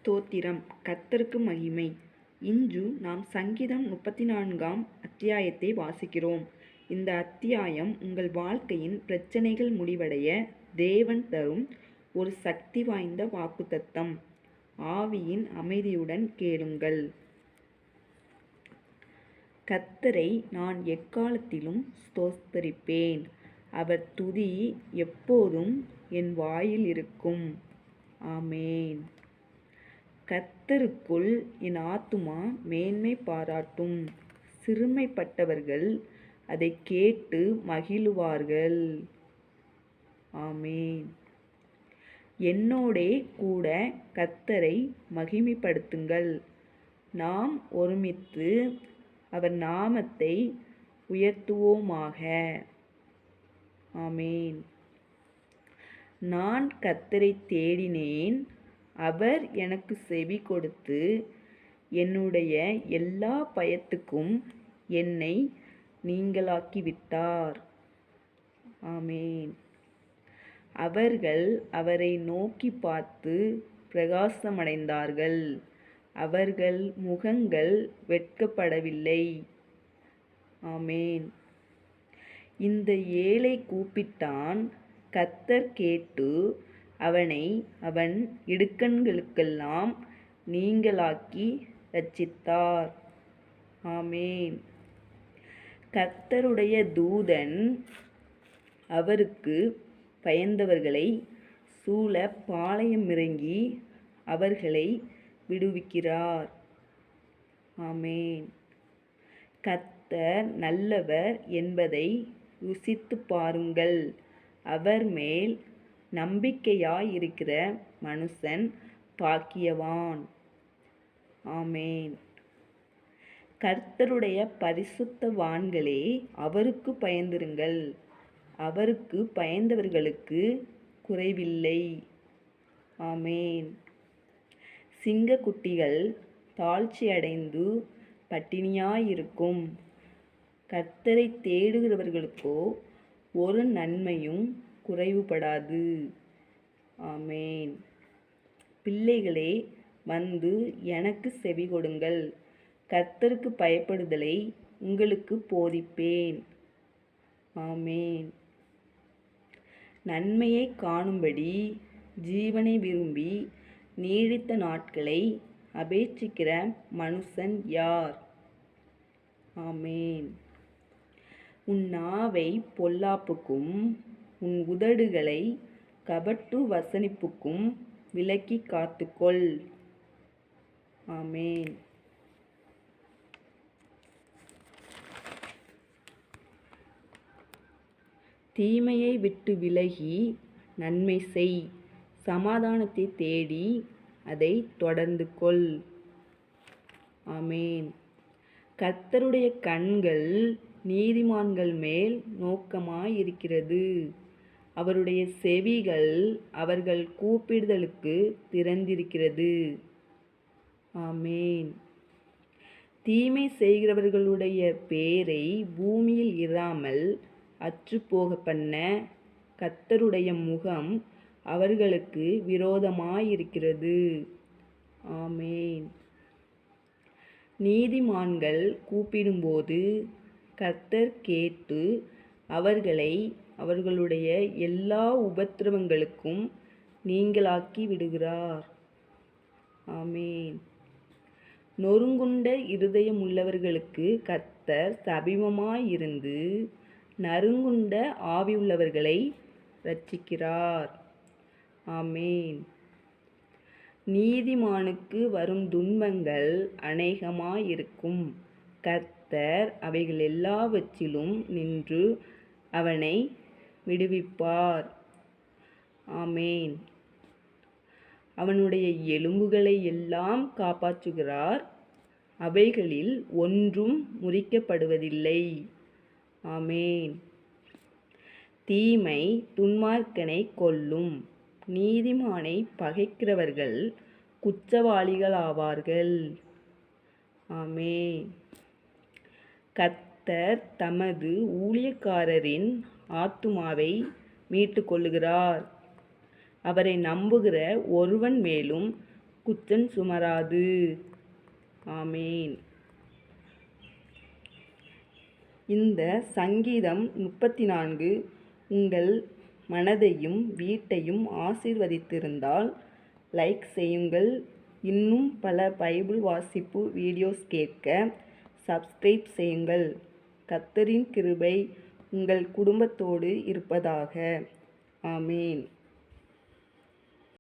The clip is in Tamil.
ஸ்தோத்திரம். கர்த்தருக்கு மகிமை. இன்று நாம் சங்கீதம் 34ஆம் அத்தியாயத்தை வாசிக்கிறோம். இந்த அத்தியாயம் உங்கள் வாழ்க்கையின் பிரச்சனைகள் முடிவடைய தேவன் தரும் ஒரு சக்தி வாய்ந்த வாக்குத்தத்தம். ஆவியின் அமைதியுடன் கேளுங்கள். கர்த்தரை நான் எக்காலத்திலும் ஸ்தோத்தரிப்பேன். அவர் துதி எப்போதும் என் வாயில் இருக்கும். ஆமென். கர்த்தருக்குள் என் ஆத்துமா மேன்மை பாராட்டும். சிறுமைப்பட்டவர்கள் அதை கேட்டு மகிழுவார்கள். ஆமென். என்னோடே கூட கர்த்தரை மகிமைப்படுத்துங்கள். நாம் ஒருமித்து அவர் நாமத்தை உயர்த்துவோமாக. ஆமென். நான் கர்த்தரை தேடினேன். அவர் எனக்கு செவி கொடுத்து என்னுடைய எல்லா பயத்துக்கும் என்னை நீங்கலாக்கிவிட்டார். ஆமென். அவர்கள் அவரை நோக்கி பார்த்து பிரகாசமடைந்தார்கள். அவர்கள் முகங்கள் வெட்கப்படவில்லை. ஆமென். இந்த ஏழை கூப்பிட்டான். கர்த்தர் கேட்டு அவனை அவன் இடுக்கண்களுக்கெல்லாம் நீங்கலாக்கி இரட்சித்தார். ஆமென். கர்த்தருடைய தூதன் அவருக்கு பயந்தவர்களை சூழ பாளையமிறங்கி அவர்களை விடுவிக்கிறார். ஆமென். கர்த்தர் நல்லவர் என்பதை ருசித்துப் பாருங்கள். அவர் மேல் நம்பிக்கையாயிருக்கிற மனுஷன் பாக்கியவான். ஆமென். கர்த்தருடைய பரிசுத்தவான்களே, அவருக்கு பயந்திருங்கள். அவருக்கு பயந்தவர்களுக்கு குறைவில்லை. ஆமென். சிங்கக்குட்டிகள் தாழ்ச்சியடைந்து பட்டினியாயிருக்கும். கர்த்தரை தேடுகிறவர்களுக்கோ ஒரு நன்மையும் குறைவுபடாது. ஆமென். பிள்ளைகளே, வந்து எனக்கு செவி கொடுங்கள். கர்த்தருக்கு பயப்படுதலை உங்களுக்கு போதிப்பேன். ஆமென். நன்மையை காணும்படி ஜீவனை விரும்பி நீடித்த நாட்களை அபேட்சிக்கிற மனுஷன் யார்? ஆமென். உன் நாவை பொல்லாப்புக்கும் உன் உதடுகளை கபட்டு வசனிப்புக்கும் விலக்கி காத்துக்கொள். ஆமென். தீமையை விட்டு விலகி நன்மை செய். சமாதானத்தை தேடி அதை தொடர்ந்து கொள். ஆமென். கர்த்தருடைய கண்கள் நீதிமான்கள் மேல் நோக்கமாயிருக்கிறது. அவருடைய செவிகள் அவர்கள் கூப்பிடுதலுக்கு திறந்திருக்கிறது. ஆமென். தீமை செய்கிறவர்களுடைய பேரை பூமியில் இராமல் அற்றுப்போக பண்ண கர்த்தருடைய முகம் அவர்களுக்கு விரோதமாயிருக்கிறது. ஆமென். நீதிமான்கள் கூப்பிடும்போது கர்த்தர் கேட்டு அவர்களை அவர்களுடைய எல்லா உபத்திரவங்களுக்கும் நீங்கலாக்கி விடுகிறார். ஆமென். நொறுங்குண்ட இருதயமுள்ளவர்களுக்கு கர்த்தர் சமீபமாயிருந்து நறுங்குண்ட ஆவியுள்ளவர்களை இரட்சிக்கிறார். ஆமென். நீதிமானுக்கு வரும் துன்பங்கள் அநேகமாயிருக்கும். கர்த்தர் அவைகள் எல்லாவற்றிலும் நின்று அவனை விடுவிப்பார். ஆமென். அவனுடைய எலும்புகளை எல்லாம் காப்பாற்றுகிறார். அவைகளில் ஒன்றும் முறிக்கப்படுவதில்லை. ஆமென். தீமை துன்மார்க்கனை கொல்லும். நீதிமானை பகைக்கிறவர்கள் குற்றவாளிகளாவார்கள். ஆமென். கர்த்தர் தமது ஊழியக்காரரின் ஆத்துமாவை மீட்டுக்கொள்ளுகிறார். அவரை நம்புகிற ஒருவன் மேலும் குற்றஞ் சுமராது. ஆமேன். இந்த சங்கீதம் 34 உங்கள் மனதையும் வீட்டையும் ஆசீர்வதித்திருந்தால் லைக் செய்யுங்கள். இன்னும் பல பைபிள் வாசிப்பு வீடியோஸ் கேட்க சப்ஸ்கிரைப் செய்யுங்கள். கர்த்தரின் கிருபை உங்கள் குடும்பத்தோடு இருப்பதாக. ஆமேன்.